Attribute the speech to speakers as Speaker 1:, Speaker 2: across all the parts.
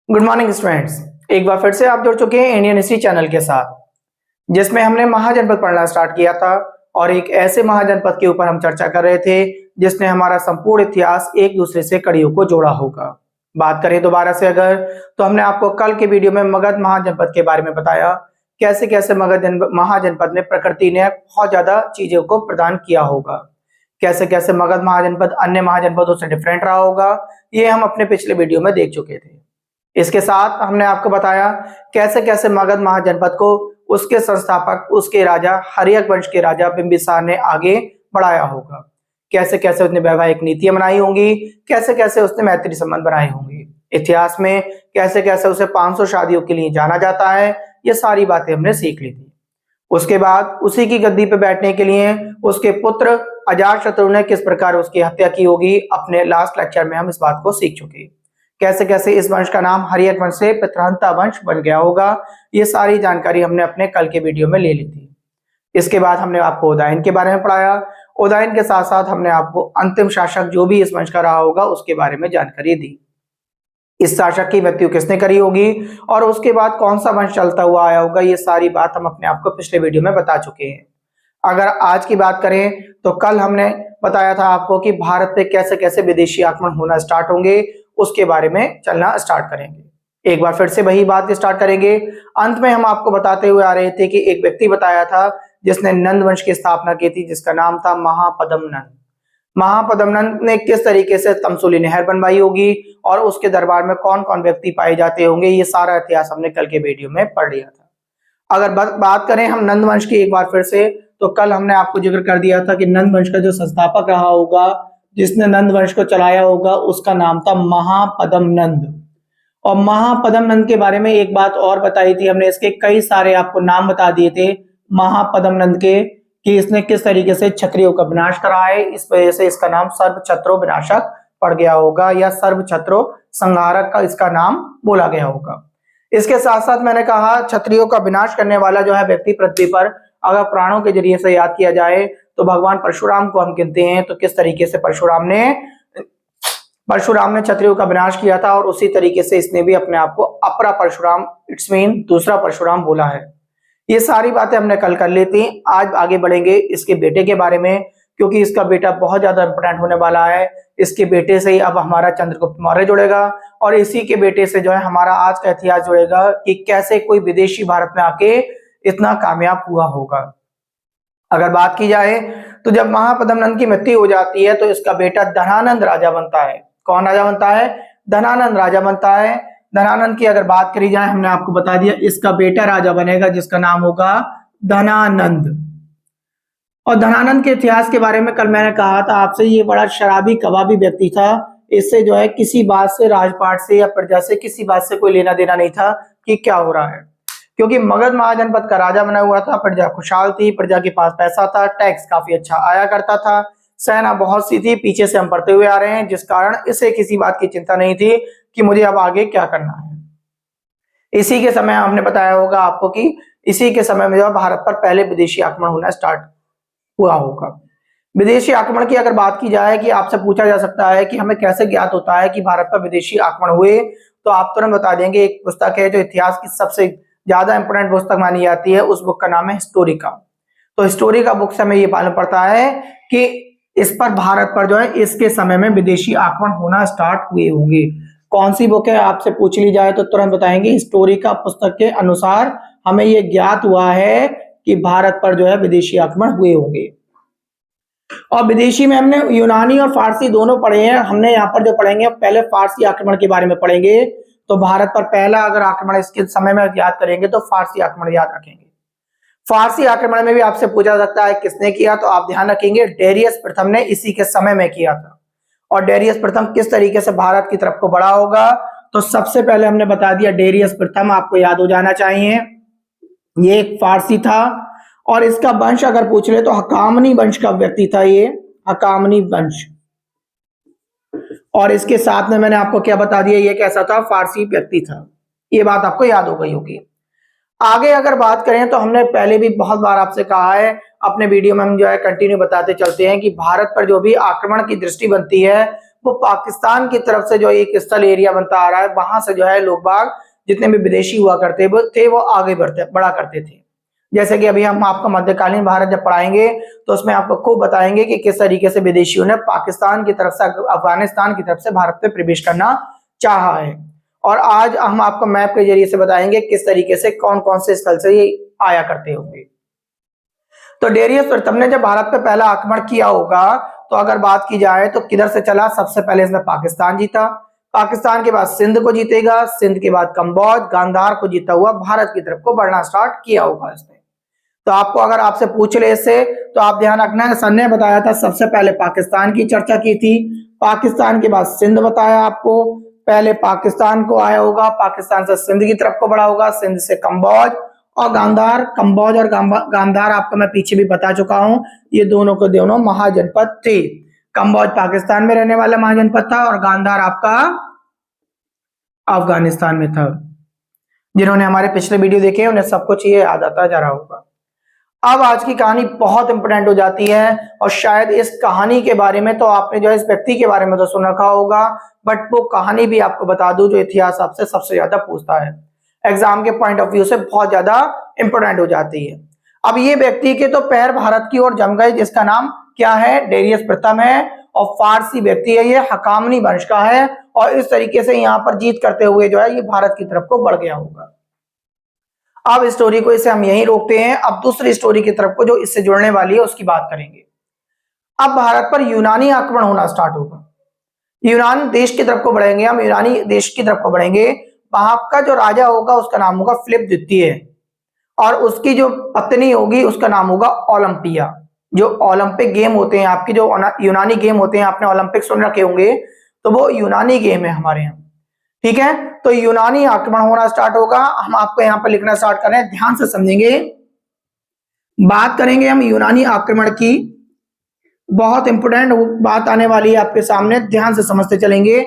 Speaker 1: Good morning students. एक बार फिर से आप जुड़ चुके हैं इंडियन हिस्ट्री चैनल के साथ, जिसमें हमने महाजनपद पढ़ना स्टार्ट किया था और एक ऐसे महाजनपद के ऊपर हम चर्चा कर रहे थे जिसने हमारा संपूर्ण इतिहास एक दूसरे से कड़ियों को जोड़ा होगा। बात करें दोबारा से अगर, तो हमने आपको कल के वीडियो में मगध महाजनपद के बारे में बताया, कैसे कैसे मगध महाजनपद में प्रकृति ने बहुत ज्यादा चीजों को प्रदान किया होगा, कैसे कैसे मगध महाजनपद अन्य महाजनपदों से डिफरेंट रहा होगा। ये हम अपने पिछले वीडियो में देख चुके थे। इसके साथ हमने आपको बताया कैसे कैसे मगध महाजनपद को उसके संस्थापक, उसके राजा हर्यक वंश के राजा बिंबिसार ने आगे बढ़ाया होगा, कैसे कैसे उसने वैवाहिक नीतियां बनाई होंगी, कैसे कैसे उसने मैत्री संबंध बनाए होंगे, इतिहास में कैसे कैसे उसे 500 शादियों के लिए जाना जाता है। ये सारी बातें हमने सीख ली थी। उसके बाद उसी की गद्दी पे बैठने के लिए उसके पुत्र अजातशत्रु ने किस प्रकार उसकी हत्या की होगी, अपने लास्ट लेक्चर में हम इस बात को सीख चुके हैं। कैसे कैसे इस वंश का नाम हर्यक वंश से पितृहंता वंश बन गया होगा, ये सारी जानकारी हमने अपने कल के वीडियो में ले ली थी। इसके बाद हमने आपको उदयन के बारे में पढ़ाया। उदयन के साथ साथ हमने आपको अंतिम शासक जो भी इस वंश का रहा होगा उसके बारे में जानकारी दी। इस शासक की मृत्यु किसने करी होगी और उसके बाद कौन सा वंश चलता हुआ आया होगा, ये सारी बात हम अपने आपको पिछले वीडियो में बता चुके हैं। अगर आज की बात करें तो कल हमने बताया था आपको कि भारत पे कैसे कैसे विदेशी आक्रमण होना स्टार्ट होंगे, उसके बारे में चलना स्टार्ट करेंगे। एक बार फिर से वही बात स्टार्ट करेंगे। अंत में हम आपको बताते हुए आ रहे थे कि एक व्यक्ति बताया था जिसने नंद वंश की स्थापना की थी, जिसका नाम था महापद्म नंद। महापद्म नंद ने किस तरीके से तमसूली नहर बनवाई होगी और उसके दरबार में कौन कौन व्यक्ति पाए जाते होंगे, ये सारा इतिहास हमने कल के वीडियो में पढ़ लिया था। अगर बात करें हम नंद वंश की एक बार फिर से, तो कल हमने आपको जिक्र कर दिया था कि नंद वंश का जो संस्थापक रहा होगा, जिसने नंद वंश को चलाया होगा, उसका नाम था महापद्म नंद। और महापद्म नंद के बारे में एक बात और बताई थी हमने, इसके कई सारे आपको नाम बता दिए थे महापद्म नंद के, कि इसने किस तरीके से क्षत्रियों का विनाश करा है। इस वजह से इसका नाम सर्वक्षत्रो विनाशक पड़ गया होगा, या सर्वक्षत्रो संहारक का इसका नाम बोला गया होगा। इसके साथ साथ मैंने कहा क्षत्रियों का विनाश करने वाला जो है व्यक्ति पृथ्वी पर अगर प्राणों के जरिए से याद किया जाए तो भगवान परशुराम को हम गिनते हैं। तो किस तरीके से परशुराम ने क्षत्रियों का विनाश किया था, और उसी तरीके से इसने भी अपने आप को अपरा परशुराम, इट्स मीन दूसरा परशुराम बोला है। ये सारी बातें हमने कल कर ली थी। आज आगे बढ़ेंगे इसके बेटे के बारे में, क्योंकि इसका बेटा बहुत ज्यादा इंपोर्टेंट होने वाला है। इसके बेटे से ही अब हमारा चंद्रगुप्त मौर्य जुड़ेगा, और इसी के बेटे से जो है हमारा आज का इतिहास जुड़ेगा कि कैसे कोई विदेशी भारत में आके इतना कामयाब हुआ होगा। अगर बात की जाए तो जब महापद्म नंद की मृत्यु हो जाती है तो इसका बेटा धनानंद राजा बनता है। कौन राजा बनता है? धनानंद राजा बनता है। धनानंद की अगर बात करी जाए, हमने आपको बता दिया इसका बेटा राजा बनेगा जिसका नाम होगा धनानंद। और धनानंद के इतिहास के बारे में कल मैंने कहा था आपसे, ये बड़ा शराबी कबाबी व्यक्ति था। इससे जो है किसी बात से, राजपाट से या प्रजा से किसी बात से कोई लेना देना नहीं था कि क्या हो रहा है, क्योंकि मगध महाजनपद का राजा बना हुआ था। प्रजा खुशहाल थी, प्रजा के पास पैसा था, टैक्स काफी अच्छा आया करता था, सेना बहुत सी थी, पीछे से हम पढ़ते हुए आ रहे हैं, जिस कारण इसे किसी बात की चिंता नहीं थी कि मुझे अब आगे क्या करना है। इसी के समय हमने बताया होगा आपको कि इसी के समय में जो भारत पर पहले विदेशी आक्रमण होना स्टार्ट हुआ होगा। विदेशी आक्रमण की अगर बात की जाए कि आपसे पूछा जा सकता है कि हमें कैसे ज्ञात होता है कि भारत पर विदेशी आक्रमण हुए, तो आप तुरंत बता देंगे एक पुस्तक है जो इतिहास की सबसे ज्यादा इंपोर्टेंट पुस्तक मानी जाती है, उस बुक का नाम है हिस्टोरिका। तो हिस्टोरिका बुक से हमें ये मालूम पड़ता है कि इस पर भारत पर जो है इसके समय में विदेशी आक्रमण होना स्टार्ट हुए होंगे। कौन सी बुक है आपसे पूछ ली जाए तो तुरंत बताएंगे हिस्टोरिका पुस्तक के अनुसार हमें ये ज्ञात हुआ है कि भारत पर जो है विदेशी आक्रमण हुए होंगे। और विदेशी में हमने यूनानी और फारसी दोनों पढ़े हैं। हमने यहाँ पर जो पढ़ेंगे पहले फारसी आक्रमण के बारे में पढ़ेंगे। तो भारत पर पहला अगर आक्रमण इसके समय में याद करेंगे तो फारसी आक्रमण याद रखेंगे। फारसी आक्रमण में भी आपसे पूछा जा सकता है किसने किया, तो आप ध्यान रखेंगे डेरियस प्रथम ने इसी के समय में किया था। और डेरियस प्रथम किस तरीके से भारत की तरफ को बढ़ा होगा, तो सबसे पहले हमने बता दिया डेरियस प्रथम आपको याद हो जाना चाहिए, ये एक फारसी था। और इसका वंश अगर पूछ ले तो हकामनी वंश का व्यक्ति था, ये हकामनी वंश। और इसके साथ में मैंने आपको क्या बता दिया, ये कैसा था, फारसी व्यक्ति था। ये बात आपको याद हो गई होगी। आगे अगर बात करें तो हमने पहले भी बहुत बार आपसे कहा है, अपने वीडियो में हम जो है कंटिन्यू बताते चलते हैं कि भारत पर जो भी आक्रमण की दृष्टि बनती है वो पाकिस्तान की तरफ से जो एक स्थल एरिया बनता आ रहा है, वहां से जो है लोग बाग जितने भी विदेशी हुआ करते थे वो आगे बढ़ा करते थे। जैसे कि अभी हम आपको मध्यकालीन भारत जब पढ़ाएंगे तो उसमें आपको खूब बताएंगे कि किस तरीके से विदेशियों ने पाकिस्तान की तरफ से अफगानिस्तान की तरफ से भारत में प्रवेश करना चाहा है। और आज हम आपको मैप के जरिए से बताएंगे किस तरीके से कौन कौन से स्थल से ये आया करते होंगे। तो डेरियस प्रथम ने जब भारत पे पहला आक्रमण किया होगा तो अगर बात की जाए तो किधर से चला, सबसे पहले इसने पाकिस्तान जीता, पाकिस्तान के बाद सिंध को जीतेगा, सिंध के बाद कंबोज, गांधार को जीता हुआ भारत की तरफ को बढ़ना स्टार्ट किया होगा इसने। तो आपको अगर आपसे पूछ ले इससे तो आप ध्यान रखना, सर ने बताया था सबसे पहले पाकिस्तान की चर्चा की थी, पाकिस्तान के बाद सिंध बताया आपको, पहले पाकिस्तान को आया होगा, पाकिस्तान से सिंध की तरफ को बढ़ा होगा, सिंध से कंबोज और गांधार। कंबोज और गांधार आपको मैं पीछे भी बता चुका हूं, ये दोनों के दोनों महाजनपद थे। कंबोज पाकिस्तान में रहने वाला महाजनपद था और गांधार आपका अफगानिस्तान में था। जिन्होंने हमारे पिछले वीडियो देखे उन्हें सब कुछ ये याद आता जा रहा होगा। अब आज की कहानी बहुत इंपोर्टेंट हो जाती है और शायद इस कहानी के बारे में तो आपने जो है इस व्यक्ति के बारे में तो सुन रखा होगा, बट वो कहानी भी आपको बता दूं जो इतिहास आपसे सबसे ज्यादा पूछता है, एग्जाम के पॉइंट ऑफ व्यू से बहुत ज्यादा इंपोर्टेंट हो जाती है। अब ये व्यक्ति के तो पैर भारत की ओर जम गए, जिसका नाम क्या है, डेरियस प्रथम है और फारसी व्यक्ति है, ये हकामनी वंश का है और इस तरीके से यहाँ पर जीत करते हुए जो है ये भारत की तरफ को बढ़ गया होगा। अब स्टोरी को इसे हम यहीं रोकते हैं, अब दूसरी स्टोरी की तरफ को जो इससे जुड़ने वाली है उसकी बात करेंगे। अब भारत पर यूनानी आक्रमण होना स्टार्ट होगा, यूनान देश की तरफ को बढ़ेंगे हम, यूनानी देश की तरफ को बढ़ेंगे। वहां का जो राजा होगा उसका नाम होगा फिलिप द्वितीय और उसकी जो पत्नी होगी उसका नाम होगा ओलंपिया। जो ओलंपिक गेम होते हैं आपके, जो यूनानी गेम होते हैं, आपने ओलंपिक सुन रखे होंगे, तो वो यूनानी गेम है हमारे यहाँ, ठीक है। तो यूनानी आक्रमण होना स्टार्ट होगा, हम आपको यहाँ पर लिखना स्टार्ट कर रहे हैं, ध्यान से समझेंगे। बात करेंगे हम यूनानी आक्रमण की, बहुत इंपोर्टेंट बात आने वाली है आपके सामने, ध्यान से समझते चलेंगे।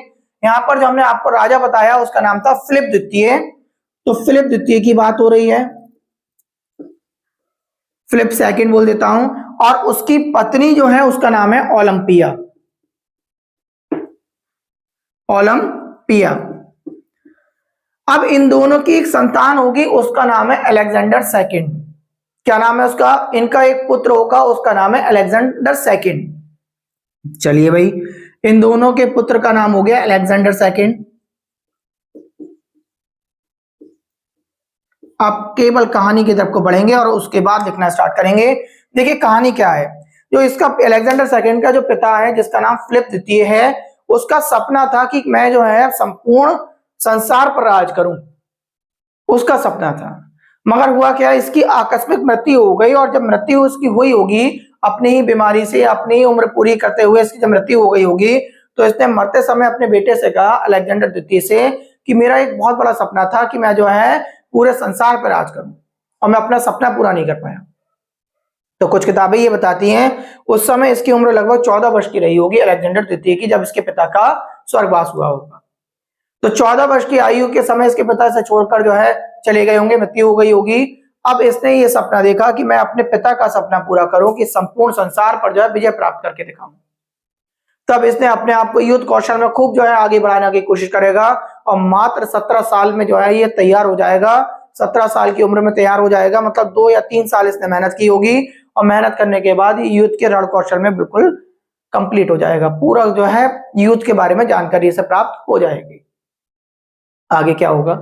Speaker 1: यहाँ पर जो हमने आपको राजा बताया उसका नाम था फिलिप द्वितीय, तो फिलिप द्वितीय की बात हो रही है, फिलिप सेकंड बोल देता हूं, और उसकी पत्नी जो है उसका नाम है ओलंपिया, ओलंपिया। अब इन दोनों की एक संतान होगी, उसका नाम है अलेक्जेंडर सेकंड। क्या नाम है उसका, इनका एक पुत्र होगा उसका नाम है अलेक्जेंडर सेकंड। चलिए भाई, इन दोनों के पुत्र का नाम हो गया अलेक्जेंडर सेकंड। अब केवल कहानी की तरफ को बढ़ेंगे और उसके बाद लिखना स्टार्ट करेंगे। देखिए कहानी क्या है, जो इसका अलेक्जेंडर सेकंड का जो पिता है जिसका नाम फिलिप द्वितीय है, उसका सपना था कि मैं जो है संपूर्ण संसार पर राज करूं, उसका सपना था। मगर हुआ क्या, इसकी आकस्मिक मृत्यु हो गई और जब मृत्यु उसकी हुई होगी अपनी ही बीमारी से, अपनी ही उम्र पूरी करते हुए इसकी जब मृत्यु हो गई होगी, तो इसने मरते समय अपने बेटे से कहा, अलेक्जेंडर द्वितीय से, कि मेरा एक बहुत बड़ा सपना था कि मैं जो है पूरे संसार पर राज करूं और मैं अपना सपना पूरा नहीं कर पाया। तो कुछ किताबें ये बताती हैं उस समय इसकी उम्र लगभग 14 वर्ष की रही होगी अलेक्जेंडर द्वितीय की, जब इसके पिता का स्वर्गवास हुआ होगा। तो 14 वर्ष की आयु के समय इसके पिता से छोड़कर जो है चले गए होंगे, मृत्यु हो गई होगी। अब इसने ये सपना देखा कि मैं अपने पिता का सपना पूरा करूं कि संपूर्ण संसार पर जो है विजय प्राप्त करके दिखाऊं। तब इसने अपने आप को युद्ध कौशल में खूब जो है आगे बढ़ाने की कोशिश करेगा और मात्र 17 साल में जो है ये तैयार हो जाएगा, 17 साल की उम्र में तैयार हो जाएगा, मतलब 2 या 3 साल इसने मेहनत की होगी और मेहनत करने के बाद युद्ध के रण कौशल में बिल्कुल कंप्लीट हो जाएगा, पूरा जो है युद्ध के बारे में जानकारी इसे प्राप्त हो जाएगी। आगे क्या होगा,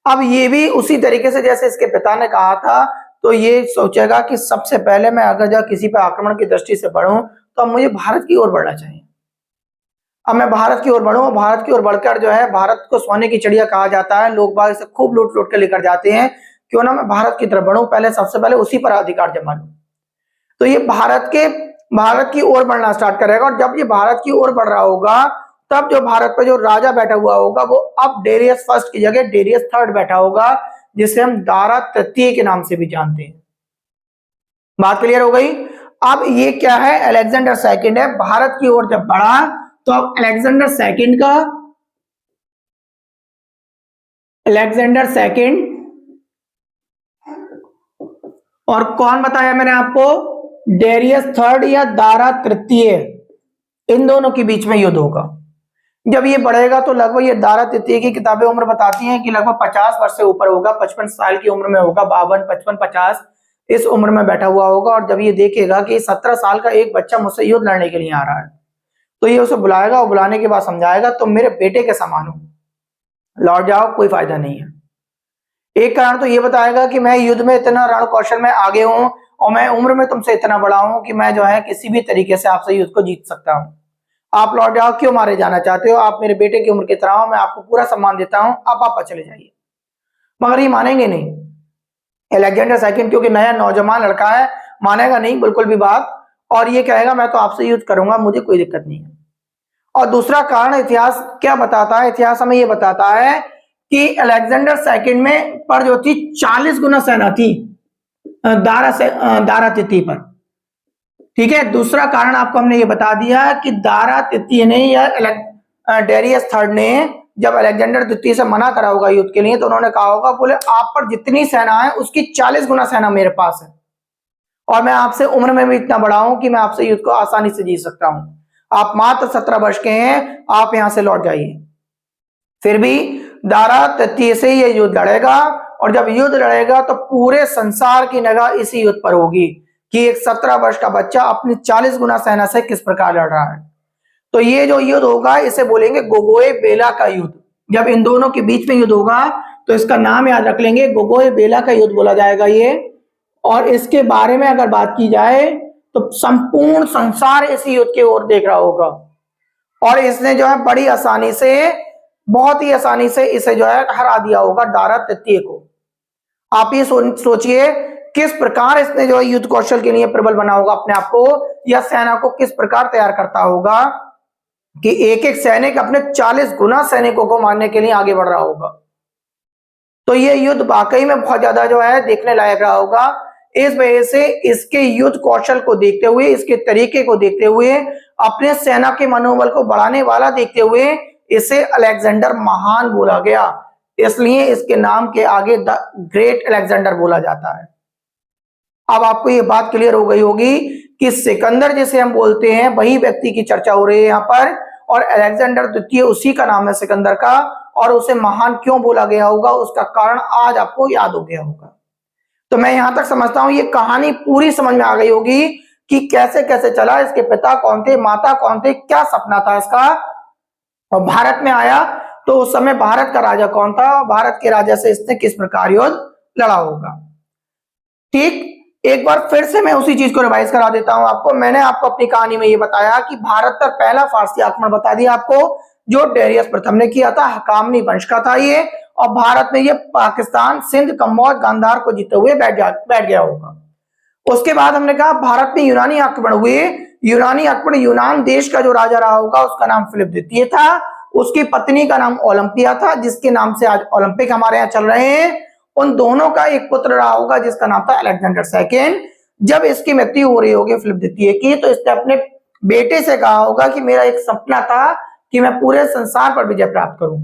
Speaker 1: अब ये भी उसी तरीके से जैसे इसके पिता ने कहा था, तो ये सोचेगा कि सबसे पहले मैं अगर जब किसी पर आक्रमण की दृष्टि से बढ़ूं तो अब मुझे भारत की ओर बढ़ना चाहिए। अब मैं भारत की ओर बढ़ूं, भारत की ओर बढ़कर जो है, भारत को सोने की चिड़िया कहा जाता है, लोग बाग इसे खूब लूट लूट के लेकर जाते हैं, क्यों ना मैं भारत की तरफ बढ़ूं, पहले सबसे पहले उसी पर अधिकार जमा लूं। तो ये भारत की ओर बढ़ना स्टार्ट करेगा और जब ये भारत की ओर बढ़ रहा होगा तब जो भारत पर जो राजा बैठा हुआ होगा वो अब डेरियस फर्स्ट की जगह डेरियस थर्ड बैठा होगा, जिसे हम दारा तृतीय के नाम से भी जानते हैं। बात क्लियर हो गई। अब ये क्या है, अलेक्जेंडर सेकंड है, भारत की ओर जब बढ़ा तो अब अलेक्जेंडर सेकंड और कौन बताया मैंने आपको, डेरियस थर्ड या दारा तृतीय, इन दोनों के बीच में युद्ध होगा। जब ये बढ़ेगा तो लगभग ये दारा तृतीय की किताबें उम्र बताती हैं कि लगभग 50 वर्ष से ऊपर होगा, 55 साल की उम्र में होगा, 52, 55, 50 इस उम्र में बैठा हुआ होगा। और जब ये देखेगा कि 17 साल का एक बच्चा मुझसे युद्ध लड़ने के लिए आ रहा है, तो ये उसे बुलाएगा और बुलाने के बाद समझाएगा तुम मेरे बेटे के समान हो, लौट जाओ, कोई फायदा नहीं है। एक कारण तो ये बताएगा कि मैं युद्ध में इतना रण कौशल में आगे हूं और मैं उम्र में तुमसे इतना बड़ा हूं कि मैं जो है किसी भी तरीके से आपसे युद्ध को जीत सकता हूं। आप लौट जाओ, क्यों मारे जाना चाहते हो, आप मेरे बेटे की उम्र की तरह हो, मैं आपको पूरा सम्मान देता हूं, आप वापस चले जाइए। मगर ये मानेंगे नहीं अलेक्जेंडर सेकंड, क्योंकि नया नौजवान लड़का है, मानेगा नहीं बिल्कुल भी बात, और ये कहेगा मैं तो आपसे युद्ध करूंगा, मुझे कोई दिक्कत नहीं है। और दूसरा कारण इतिहास क्या बताता है, इतिहास हमें ये बताता है कि अलेक्जेंडर सेकंड में पर जो थी 40 गुना सेना थी दारा तिथि पर। ठीक है, दूसरा कारण आपको हमने ये बता दिया कि दारा तृतीय ने या डेरियस थर्ड ने जब अलेक्जेंडर द्वितीय से मना करा होगा युद्ध के लिए, तो उन्होंने कहा होगा बोले आप पर जितनी सेना है उसकी 40 गुना सेना मेरे पास है, और मैं आपसे उम्र में भी इतना बड़ा हूं कि मैं आपसे युद्ध को आसानी से जीत सकता हूं। आप मात्र 17 वर्ष के हैं, आप यहां से लौट जाइए। फिर भी दारा तृतीय से ये युद्ध लड़ेगा, और जब युद्ध लड़ेगा तो पूरे संसार की निगाह इसी युद्ध पर होगी कि एक 17 वर्ष का बच्चा अपनी 40 गुना सेना से किस प्रकार लड़ रहा है। तो ये जो युद्ध होगा इसे बोलेंगे गोगोए बेला का युद्ध। जब इन दोनों के बीच में युद्ध होगा तो इसका नाम याद रख लेंगे, गोगोए बेला का युद्ध बोला जाएगा ये। और इसके बारे में अगर बात की जाए तो संपूर्ण संसार इस युद्ध की ओर देख रहा होगा, और इसने जो है बड़ी आसानी से, बहुत ही आसानी से इसे जो है हरा दिया होगा दारा तृतीय को। आप ये सोचिए किस प्रकार इसने जो है युद्ध कौशल के लिए प्रबल बना होगा अपने आप को, या सेना को किस प्रकार तैयार करता होगा कि एक एक सैनिक अपने 40 गुना सैनिकों को मारने के लिए आगे बढ़ रहा होगा। तो ये युद्ध वाकई में बहुत ज्यादा जो है देखने लायक रहा होगा। इस वजह से इसके युद्ध कौशल को देखते हुए, इसके तरीके को देखते हुए, अपने सेना के मनोबल को बढ़ाने वाला देखते हुए इसे अलेक्जेंडर महान बोला गया, इसलिए इसके नाम के आगे द ग्रेट अलेक्जेंडर बोला जाता है। अब आपको ये बात क्लियर हो गई होगी कि सिकंदर जिसे हम बोलते हैं वही व्यक्ति की चर्चा हो रही है यहाँ पर, और अलेक्जेंडर द्वितीय उसी का नाम है सिकंदर का, और उसे महान क्यों बोला गया होगा उसका कारण आज आपको याद हो गया होगा। तो मैं यहां तक समझता हूं ये कहानी पूरी समझ में आ गई होगी कि कैसे कैसे चला, इसके पिता कौन थे, माता कौन थे, क्या सपना था इसका, और भारत में आया तो उस समय भारत का राजा कौन था, भारत के राजा से इसने किस प्रकार युद्ध लड़ा होगा। ठीक, एक बार फिर से मैं उसी चीज को रिवाइज करा देता हूं आपको। मैंने आपको अपनी कहानी में ये बताया कि भारत पर पहला फारसी आक्रमण बता दिया आपको, जो डेरियस प्रथम ने किया था, हकामनी वंश का था ये, और भारत में ये पाकिस्तान, सिंध, कम्बोज, गांधार को जीते हुए बैठ गया होगा। उसके बाद हमने कहा भारत में यूनानी आक्रमण हुए। यूनानी आक्रमण, यूनान देश का जो राजा रहा होगा उसका नाम फिलिप द्वितीय था, उसकी पत्नी का नाम ओलंपिया था, जिसके नाम से आज ओलंपिक हमारे यहाँ चल रहे हैं। उन दोनों का एक पुत्र रहा होगा जिसका नाम था अलेक्जेंडर सेकेंड। जब इसकी मृत्यु हो रही होगी फिलिप द्वितीय की, तो इसने अपने बेटे से कहा होगा कि मेरा एक सपना था कि मैं पूरे संसार पर विजय प्राप्त करूं,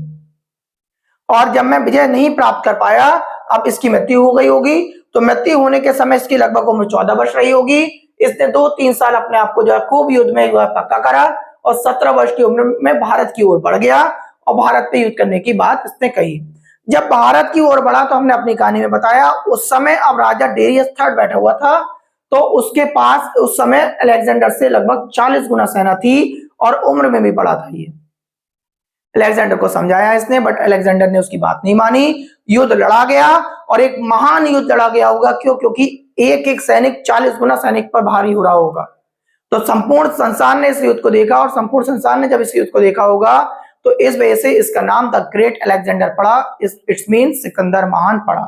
Speaker 1: और जब मैं विजय नहीं प्राप्त कर पाया, अब इसकी मृत्यु हो गई होगी। तो मृत्यु होने के समय इसकी लगभग उम्र 14 वर्ष रही होगी। इसने 2-3 साल अपने आप को जो है खूब युद्ध में जो है पक्का करा, और 17 वर्ष की उम्र में भारत की ओर बढ़ गया, और भारत पे युद्ध करने की बात इसने कही। जब भारत की ओर बढ़ा तो हमने अपनी कहानी में बताया उस समय अब राजा डेरियस थर्ड बैठा हुआ था, तो उसके पास उस समय अलेक्जेंडर से लगभग 40 गुना सेना थी, और उम्र में भी बड़ा था ये। अलेक्जेंडर को समझाया इसने, बट अलेक्जेंडर ने उसकी बात नहीं मानी। युद्ध लड़ा गया, और एक महान युद्ध लड़ा गया होगा। क्यों? क्योंकि एक एक सैनिक 40 गुना सैनिक पर भारी हो रहा होगा। तो संपूर्ण संसार ने इस युद्ध को देखा, और संपूर्ण संसार ने जब इस युद्ध को देखा होगा तो इस वजह से इसका नाम द ग्रेट अलेक्जेंडर पड़ा, इट्स मीन सिकंदर महान पड़ा।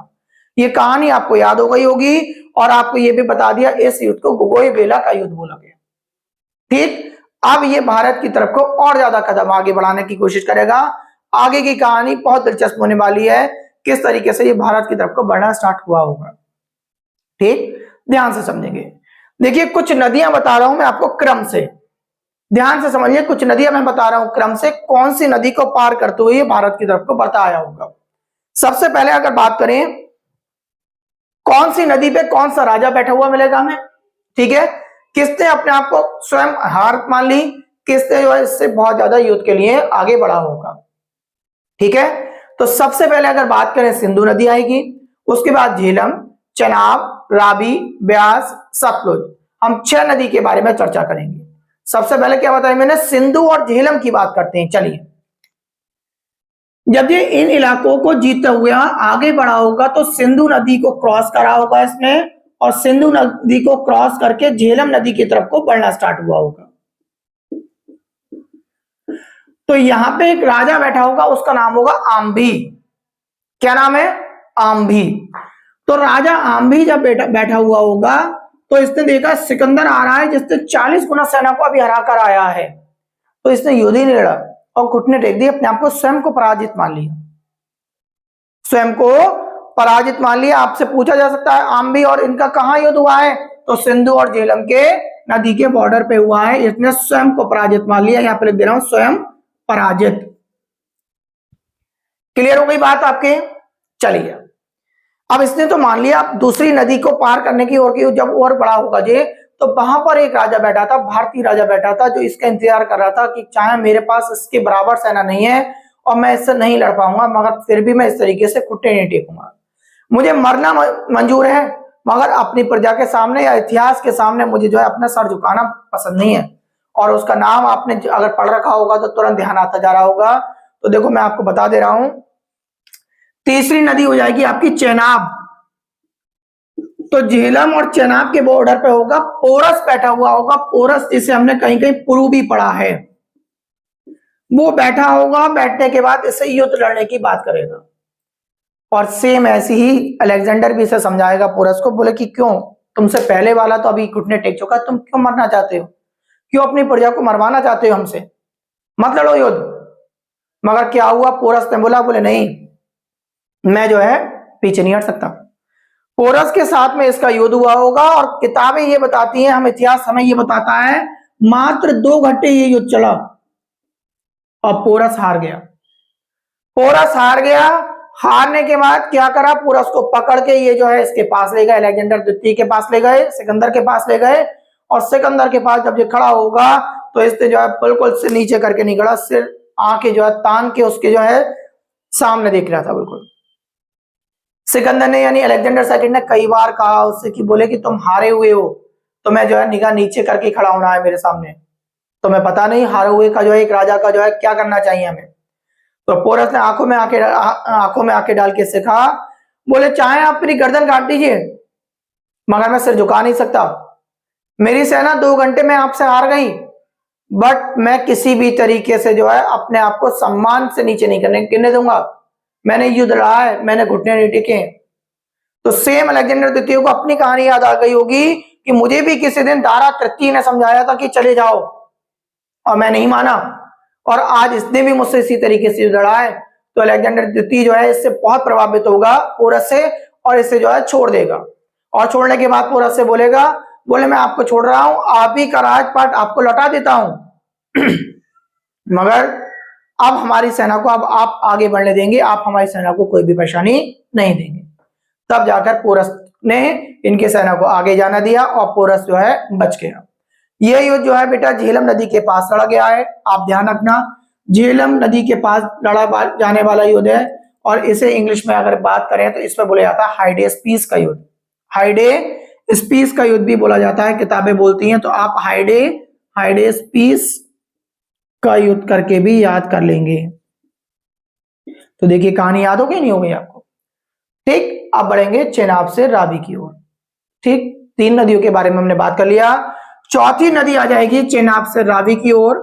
Speaker 1: ये कहानी आपको याद हो गई होगी, और आपको ये भी बता दिया इस युद्ध को गोगोई बेला का युद्ध बोला गया। ठीक, अब ये भारत की तरफ को और ज्यादा कदम आगे बढ़ाने की कोशिश करेगा। आगे की कहानी बहुत दिलचस्प होने वाली है, किस तरीके से ये भारत की तरफ को बढ़ना स्टार्ट हुआ होगा। ठीक, ध्यान से समझेंगे। देखिए कुछ नदियां बता रहा हूं मैं आपको क्रम से, ध्यान से समझिए। कुछ नदियां मैं बता रहा हूं क्रम से, कौन सी नदी को पार करते हुए भारत की तरफ को बढ़ता आया होगा। सबसे पहले अगर बात करें कौन सी नदी पे कौन सा राजा बैठा हुआ मिलेगा हमें, ठीक है, किसने अपने आप को स्वयं हार मान ली, किसने जो है इससे बहुत ज्यादा युद्ध के लिए आगे बढ़ा होगा। ठीक है, तो सबसे पहले अगर बात करें सिंधु नदी आएगी, उसके बाद झेलम, चेनाब, रावी, ब्यास, सतलुज। हम 6 नदी के बारे में चर्चा करेंगे। सबसे पहले क्या बताया मैंने, सिंधु और झेलम की बात करते हैं। चलिए, जब ये इन इलाकों को जीतते हुए आगे बढ़ा होगा तो सिंधु नदी को क्रॉस करा होगा इसने, और सिंधु नदी को क्रॉस करके झेलम नदी की तरफ को बढ़ना स्टार्ट हुआ होगा। तो यहां पे एक राजा बैठा होगा, उसका नाम होगा आम्भी। क्या नाम है? आम्भी। तो राजा आम्भी जब बैठा हुआ होगा तो इसने देखा सिकंदर आ रहा है जिसने 40 गुना सेना को अभी हरा कर आया है, तो इसने युद्ध ही नहीं लड़ा और घुटने टेक दिए, अपने आप को स्वयं को पराजित मान लिया। स्वयं को पराजित मान लिया। आपसे पूछा जा सकता है आम्भी और इनका कहां युद्ध हुआ है, तो सिंधु और झेलम के नदी के बॉर्डर पे हुआ है। इसने स्वयं को पराजित मान लिया। यहां पर लिख दे रहा हूं, स्वयं पराजित। क्लियर हो गई बात आपके? चलिए, अब इसने तो मान लिया, अब दूसरी नदी को पार करने की ओर की जब और बड़ा होगा जे, तो वहां पर एक राजा बैठा था, भारतीय राजा बैठा था, जो इसका इंतजार कर रहा था कि चाहे मेरे पास इसके बराबर सेना नहीं है और मैं इससे नहीं लड़ पाऊंगा, मगर फिर भी मैं इस तरीके से घुटने नहीं टेकूंगा। मुझे मरना मंजूर है, मगर अपनी प्रजा के सामने या इतिहास के सामने मुझे जो है अपना सर झुकाना पसंद नहीं है। और उसका नाम आपने अगर पढ़ रखा होगा तो तुरंत ध्यान आता जा रहा होगा। तो देखो मैं आपको बता दे रहा हूं, तीसरी नदी हो जाएगी आपकी चेनाब। तो झेलम और चेनाब के बॉर्डर पे होगा पोरस बैठा हुआ होगा। पोरस जिसे हमने कहीं कहीं पुरु भी पढ़ा है, वो बैठा होगा। बैठने के बाद इससे युद्ध लड़ने की बात करेगा। और सेम ऐसी ही अलेक्जेंडर भी इसे समझाएगा पोरस को, बोले कि क्यों, तुमसे पहले वाला तो अभी घुटने टेक चुका, तुम क्यों मरना चाहते हो, क्यों अपनी प्रजा को मरवाना चाहते हो, हमसे मत लड़ो युद्ध। मगर क्या हुआ, पोरस ने बोले नहीं, मैं जो है पीछे नहीं हट सकता। पोरस के साथ में इसका युद्ध हुआ होगा और किताबें ये बताती हैं, हम इतिहास हमें ये बताता है, मात्र 2 घंटे ये युद्ध चला और पोरस हार गया। पोरस हार गया। हारने के बाद क्या करा, पोरस को पकड़ के ये जो है इसके पास ले गए, अलेक्जेंडर द्वितीय के पास ले गए, सिकंदर के पास ले गए। और सिकंदर के पास जब ये खड़ा होगा तो इसने जो है बिल्कुल सिर नीचे करके नहीं खड़ा, सिर आंखें जो है तान के उसके जो है सामने देख रहा था बिल्कुल। सिकंदर ने यानी अलेक्जेंडर सेकंड ने कई बार कहा उससे कि बोले कि तुम हारे हुए हो, तो मैं जो है निगाह नीचे करके खड़ा होना है मेरे सामने, तो मैं पता नहीं हारे हुए का जो है एक राजा का जो है क्या करना चाहिए हमें। तो पोरस ने आंखों में आंखें डाल के कहा, बोले चाहे आप मेरी गर्दन काट दीजिए मगर मैं सिर झुका नहीं सकता। मेरी सेना 2 घंटे में आपसे हार गई, बट मैं किसी भी तरीके से जो है अपने आप को सम्मान से नीचे नहीं गिरने दूंगा। मैंने युद्ध लड़ा है, मैंने घुटने नहीं टेके। तो सेम अलेक्जेंडर द्वितीय को अपनी कहानी याद आ गई होगी कि मुझे भी किसी दिन दारा तृतीय ने समझाया था कि चले जाओ और मैं नहीं माना, और आज इसने भी मुझसे इसी तरीके से युद्ध लड़ा है। तो अलेक्जेंडर द्वितीय जो है इससे बहुत प्रभावित होगा पोरस से, और इसे जो है छोड़ देगा। और छोड़ने के बाद पोरस से बोलेगा, बोले मैं आपको छोड़ रहा हूं, आप ही का राजपाट आपको लौटा देता हूं मगर अब हमारी सेना को अब आप आगे बढ़ने देंगे, आप हमारी सेना को कोई भी परेशानी नहीं देंगे। तब जाकर पोरस ने इनके सेना को आगे जाना दिया और पोरस जो है बच गया। यह युद्ध जो है बेटा झेलम नदी के पास लड़ा गया है। आप ध्यान रखना, झेलम नदी के पास लड़ा जाने वाला युद्ध है, और इसे इंग्लिश में अगर बात करें तो इसमें बोला जाता है हाइडेस्पीस का युद्ध। हाइडेस्पीस का युद्ध भी बोला जाता है, किताबें बोलती हैं। तो आप हाइडेस्पीस का युद्ध करके भी याद कर लेंगे। तो देखिए कहानी याद हो गई नहीं हो गई आपको? ठीक, अब बढ़ेंगे चेनाब से रावी की ओर। ठीक, 3 नदियों के बारे में हमने बात कर लिया। चौथी नदी आ जाएगी चेनाब से रावी की ओर,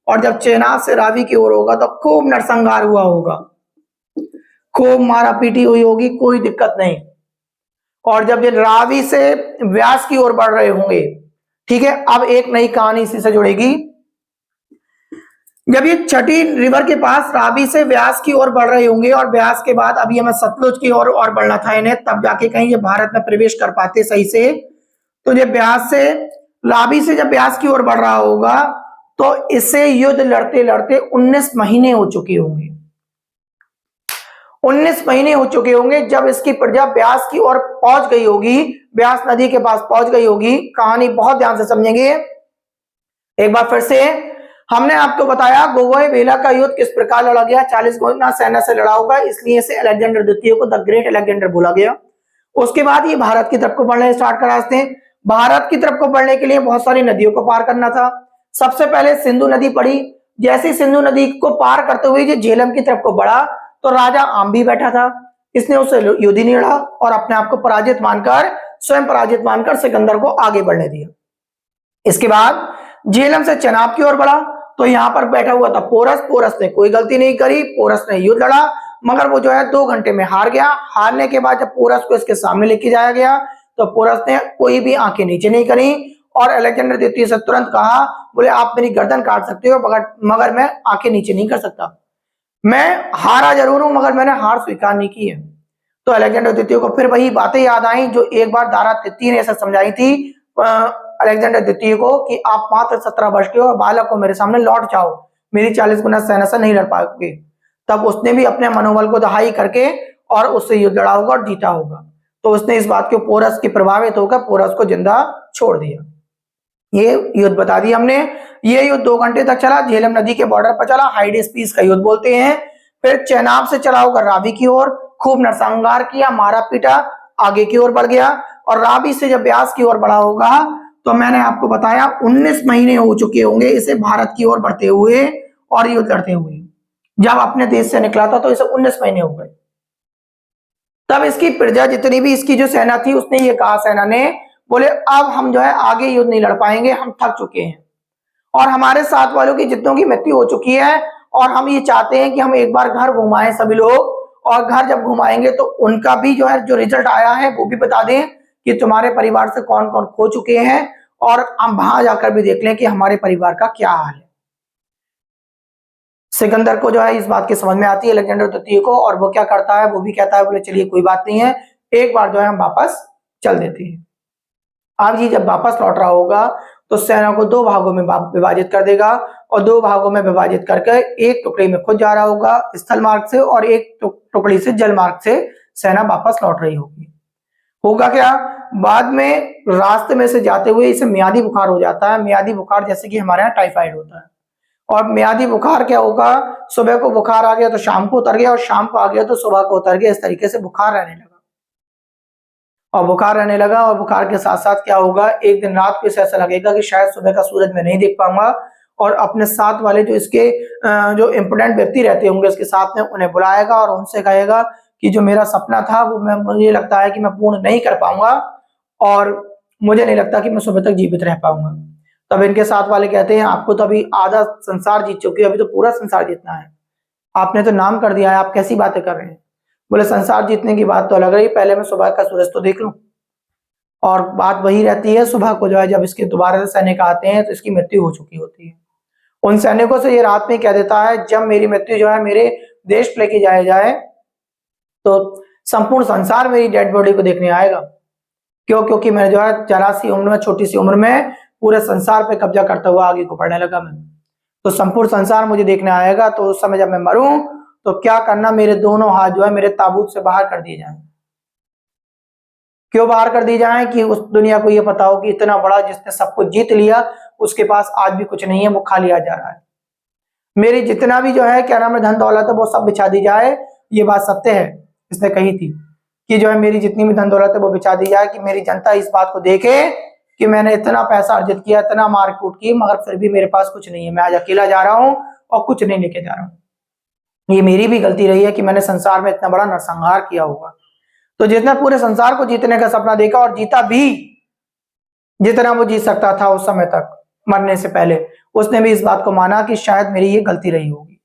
Speaker 1: और जब चेनाब से रावी की ओर होगा तो खूब नरसंहार हुआ होगा, खूब मारा पीटी हुई होगी, कोई दिक्कत नहीं। और जब ये रावी से व्यास की ओर बढ़ रहे होंगे, ठीक है, अब एक नई कहानी इसी से जुड़ेगी। जब ये छठी रिवर के पास रावी से व्यास की ओर बढ़ रहे होंगे, और व्यास के बाद अभी हमें सतलुज की ओर और बढ़ना था इन्हें, तब जाके कहीं ये भारत में प्रवेश कर पाते सही से। तो ये व्यास से रावी से जब व्यास की ओर बढ़ रहा होगा तो इसे युद्ध लड़ते लड़ते 19 महीने हो चुके होंगे। 19 महीने हो चुके होंगे जब इसकी प्रजा व्यास की ओर पहुंच गई होगी, व्यास नदी के पास पहुंच गई होगी। कहानी बहुत ध्यान से समझेंगे एक बार फिर से। हमने आपको बताया गोगोई बेला का युद्ध किस प्रकार लड़ा गया, 40 गुना सेना से लड़ा होगा, इसलिए इसे अलेक्जेंडर द्वितीय को द ग्रेट अलेक्जेंडर बोला गया। उसके बाद ये भारत की तरफ को बढ़ने स्टार्ट करा इसने। भारत की तरफ को बढ़ने के लिए बहुत सारी नदियों को पार करना था। सबसे पहले सिंधु नदी पड़ी। जैसे सिंधु नदी को पार करते हुए जो झेलम की तरफ को बढ़ा तो राजा आम भी बैठा था, इसने उससे युद्ध नहीं लड़ा और अपने आप को पराजित मानकर, स्वयं पराजित मानकर सिकंदर को आगे बढ़ने दिया। इसके बाद झेलम से चेनाब की ओर बढ़ा तो यहाँ पर बैठा हुआ था पोरस। पोरस ने कोई गलती नहीं करी, पोरस ने युद्ध लड़ा, मगर वो जो है 2 घंटे में हार गया। हारने के बाद जब पोरस को इसके सामने लेके जाया गया तो पोरस ने कोई भी आंखें नीचे नहीं करी और अलेक्जेंडर द्वितीय से तुरंत कहा, बोले आप मेरी गर्दन काट सकते हो मगर मैं आंखें नीचे नहीं कर सकता। मैं हारा जरूर हूं मगर मैंने हार स्वीकार नहीं की है। तो अलेक्जेंडर द्वितीय को फिर वही बातें याद आई जो एक बार दारा तृतीय ने ऐसा समझाई थी अलेक्जेंडर द्वितीय को कि आप मात्र 17 वर्ष के हो, बालक को मेरे सामने लौट जाओ, मेरी 40 गुना सेना से नहीं लड़ पाओगे। तब उसने भी अपने मनोबल को दहाई करके और उससे युद्ध लड़ा होगा और जीता होगा। तो उसने इस बात के पोरस की प्रभावित होकर पोरस को जिंदा छोड़ दिया। ये युद्ध बता दिया हमने। ये युद्ध 2 घंटे तक चला, झेलम नदी के बॉर्डर पर चला, हाइडेस पीस का युद्ध बोलते हैं। फिर चेनाब से चला होकर रावी की ओर, खूब नरसंहार किया, मारा पीटा, आगे की ओर बढ़ गया और रावी से जब ब्यास की ओर बढ़ा होगा तो मैंने आपको बताया 19 महीने हो चुके होंगे इसे भारत की ओर बढ़ते हुए और युद्ध लड़ते हुए। जब अपने देश से निकला था तो इसे 19 महीने हो गए। तब इसकी प्रजा जितनी भी इसकी जो सेना थी उसने ये कहा, सेना ने बोले अब हम जो है आगे युद्ध नहीं लड़ पाएंगे, हम थक चुके हैं और हमारे साथ वालों की जितनों की मृत्यु हो चुकी है और हम ये चाहते हैं कि हम एक बार घर घुमाएं सभी लोग, और घर जब घुमाएंगे तो उनका भी जो है जो रिजल्ट आया है वो भी बता दें कि तुम्हारे परिवार से कौन कौन खो चुके हैं और हम वहां जाकर भी देख लें कि हमारे परिवार का क्या हाल है। सिकंदर को जो है इस बात की समझ में आती है अलेक्जेंडर द्वितीय को, और वो क्या करता है, वो भी कहता है बोले चलिए कोई बात नहीं है, एक बार जो है हम वापस चल देते हैं। अब ये जब वापस लौट रहा होगा तो सेना को 2 भागों में विभाजित कर देगा और 2 भागों में विभाजित करके एक टुकड़ी में खुद जा रहा होगा स्थल मार्ग से और एक टुकड़ी से जल मार्ग से सेना वापस लौट रही होगी। होगा क्या, बाद में रास्ते में से जाते हुए इसे मियादी बुखार हो जाता है। मियादी बुखार जैसे कि हमारे यहाँ टाइफाइड होता है, और मियादी बुखार क्या होगा, सुबह को बुखार आ गया तो शाम को उतर गया और शाम को आ गया तो सुबह को उतर गया, इस तरीके से बुखार रहने लगा। और बुखार रहने लगा और बुखार के साथ साथ क्या होगा, एक दिन रात को इसे ऐसा लगेगा कि शायद सुबह का सूरज मैं नहीं देख पाऊंगा और अपने साथ वाले जो इसके जो इम्पोर्टेंट व्यक्ति रहते होंगे इसके साथ में उन्हें बुलाएगा और उनसे कहेगा कि जो मेरा सपना था वो मुझे लगता है कि मैं पूर्ण नहीं कर पाऊंगा और मुझे नहीं लगता कि मैं सुबह तक जीवित रह पाऊंगा। तब इनके साथ वाले कहते हैं आपको तो अभी आधा संसार जीत चुके हो, अभी तो पूरा संसार जीतना है, आपने तो नाम कर दिया है, आप कैसी बातें कर रहे हैं। बोले संसार जीतने की बात तो अलग रही, पहले मैं सुबह का सूरज तो देख लूं। और बात वही रहती है, सुबह को जो है जब इसके दोबारा से सैनिक आते हैं तो इसकी मृत्यु हो चुकी होती है। उन सैनिकों से ये रात में कह देता है जब मेरी मृत्यु जो है मेरे देश लेके जाया जाए तो संपूर्ण संसार मेरी डेड बॉडी को देखने आएगा। क्यों, क्योंकि मैं जो है जरा सी उम्र में, छोटी सी उम्र में पूरे संसार पे कब्जा करता हुआ आगे को बढ़ने लगा मैं, तो संपूर्ण संसार मुझे देखने आएगा। तो उस समय जब मैं मरूं तो क्या करना, मेरे दोनों हाथ जो है मेरे ताबूत से बाहर कर दिए जाएं। क्यों बाहर कर दिए जाएं, कि उस दुनिया को ये पता हो कि इतना बड़ा जिसने सब कुछ जीत लिया उसके पास आज भी कुछ नहीं है, वो खाली आ जा रहा है। मेरी जितना भी जो है क्या नाम है धन दौलत है वो सब बिछा दी जाए, ये बात सत्य है इसने कही थी कि जो है मेरी जितनी भी धन दौलत है वो बिछा दी जाए, कि मेरी जनता इस बात को देखे कि मैंने इतना पैसा अर्जित किया, इतना मारकूट की, मगर फिर भी मेरे पास कुछ नहीं है, मैं आज अकेला जा रहा हूँ और कुछ नहीं लेके जा रहा हूँ। ये मेरी भी गलती रही है कि मैंने संसार में इतना बड़ा नरसंहार किया होगा। तो जितना पूरे संसार को जीतने का सपना देखा और जीता भी जितना वो जीत सकता था उस समय तक मरने से पहले, उसने भी इस बात को माना कि शायद मेरी ये गलती रही होगी।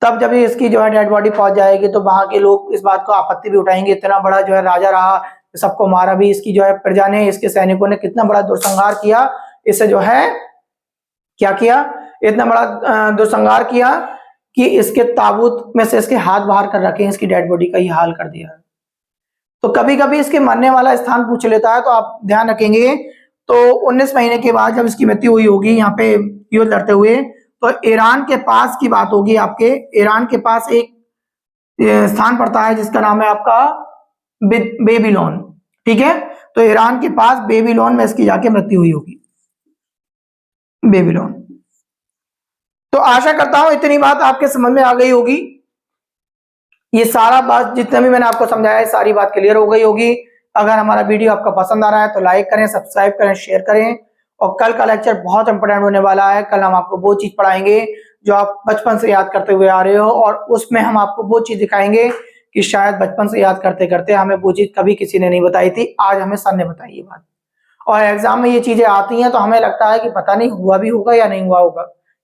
Speaker 1: तब जब इसकी जो है डेड बॉडी पहुंच जाएगी तो वहां के लोग इस बात को आपत्ति भी उठाएंगे, इतना बड़ा जो है राजा रहा, सबको मारा भी, इसकी जो है प्रजा ने, इसके सैनिकों ने कितना बड़ा दुर्संहार किया, इसे जो है क्या किया, इतना बड़ा दुर्संहार किया कि इसके ताबूत में से इसके हाथ बाहर कर रखे, इसकी डेड बॉडी का ये हाल कर दिया है। तो कभी कभी इसके मरने वाला स्थान पूछ लेता है, तो आप ध्यान रखेंगे तो 19 महीने के बाद जब इसकी मृत्यु हुई होगी यहाँ पे युद्ध लड़ते हुए, तो ईरान के पास की बात होगी आपके। ईरान के पास एक स्थान पड़ता है जिसका नाम है आपका बेबीलोन, ठीक है। तो ईरान के पास बेबीलोन में इसकी जाके मृत्यु हुई होगी, बेबीलोन। तो आशा करता हूं इतनी बात आपके समझ में आ गई होगी। ये सारा बात जितना भी मैंने आपको समझाया है सारी बात क्लियर हो गई होगी। अगर हमारा वीडियो आपका पसंद आ रहा है तो लाइक करें, सब्सक्राइब करें, शेयर करें। और कल का लेक्चर बहुत इंपॉर्टेंट होने वाला है। कल हम आपको वो चीज पढ़ाएंगे जो आप बचपन से याद करते हुए आ रहे हो, और उसमें हम आपको वो चीज दिखाएंगे कि शायद बचपन से याद करते करते हमें वो चीज कभी किसी ने नहीं बताई थी, आज हमें सर ने बताई ये बात। और एग्जाम में ये चीजें आती हैं तो हमें लगता है कि पता नहीं हुआ भी होगा या नहीं हुआ होगा,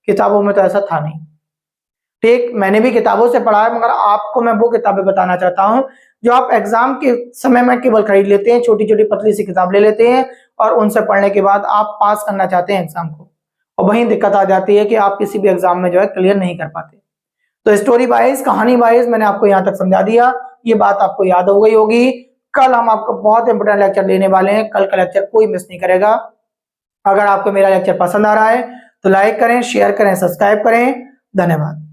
Speaker 1: किताबों में तो ऐसा था नहीं। ठीक, मैंने भी किताबों से पढ़ा है, मगर आपको मैं वो किताबें बताना चाहता हूं जो आप एग्जाम के समय में केवल खरीद लेते हैं, छोटी छोटी पतली सी किताब ले लेते हैं और उनसे पढ़ने के बाद आप पास करना चाहते हैं एग्जाम को, और वहीं दिक्कत आ जाती है कि आप किसी भी एग्जाम में जो है क्लियर नहीं कर पाते। तो स्टोरी वाइज, कहानी वाइज मैंने आपको यहाँ तक समझा दिया, ये बात आपको याद हो गई होगी। कल हम आपको बहुत इंपोर्टेंट लेक्चर लेने वाले हैं, कल का लेक्चर कोई मिस नहीं करेगा। अगर आपको मेरा लेक्चर पसंद आ रहा है तो लाइक करें, शेयर करें, सब्सक्राइब करें। धन्यवाद।